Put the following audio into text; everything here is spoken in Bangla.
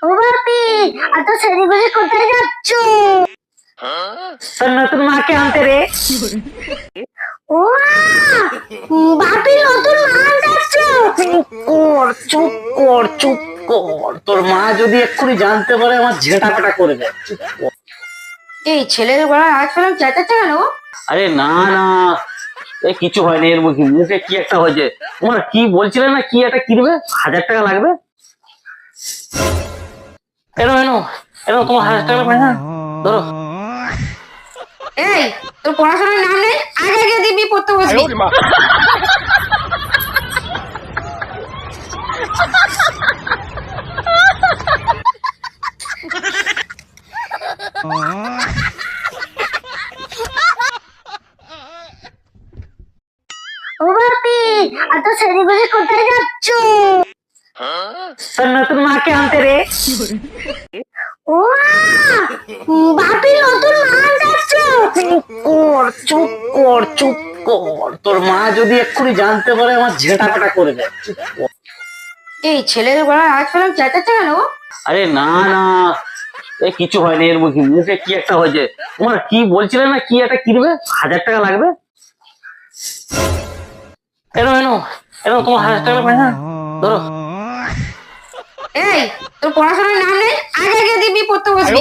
ও বাপি, এত সেজেগুজে কোথায় যাচ্ছ? তোর নতুন মাকে আনতে রে। ও মা, বাপি নতুন মা যাচ্ছ? চুপ কর চুপ কর, তোর মা যদি এক্ষুনি জানতে পারে আমার ঝেঁটা পেটা করে দেয়। চুপ কর। এই ছেলের গলা আজ পেলাম চেঁচাচ্ছে কেন? আরে না না, এ কিছু হয়নি, এর মুখে মুখে কি একটা হয়েছে। তোমার কি বলছিলে না, কি একটা কিনবে, 1000 টাকা লাগবে। এনো এনো এনো, তোমার 1000 টাকা পয়সা ধরো। এই, তোর পড়াশোনার নাম নেই, আগে আগে দিবি পড়তে বসবি। ও বাপি, এত সেজেগুজে কোথায় যাচ্ছ? তোর নতুন মাকে আনতে রে। ও মা, বাপি নতুন মা যাচ্ছ? চুপ কর চুপ কর, তোর মা যদি এক্ষুনি জানতে পারে আমার ঝেঁটা পেটা করে দেয়। চুপ কর। এই ছেলের গলা আজ পেলাম চেঁচাচ্ছে কেন? আরে না না, এ কিছু হয়নি, এর মুখে মুখে কি একটা হয়েছে। তোমার কি বলছিলে না, কি একটা কিনবে, 1000 টাকা লাগবে। এনো এনো এনো, তোমার 1000 টাকা পয়সা ধরো। এই, তোর পড়াশোনার নাম নেই, আগে আগে দিবি পড়তে বসবি।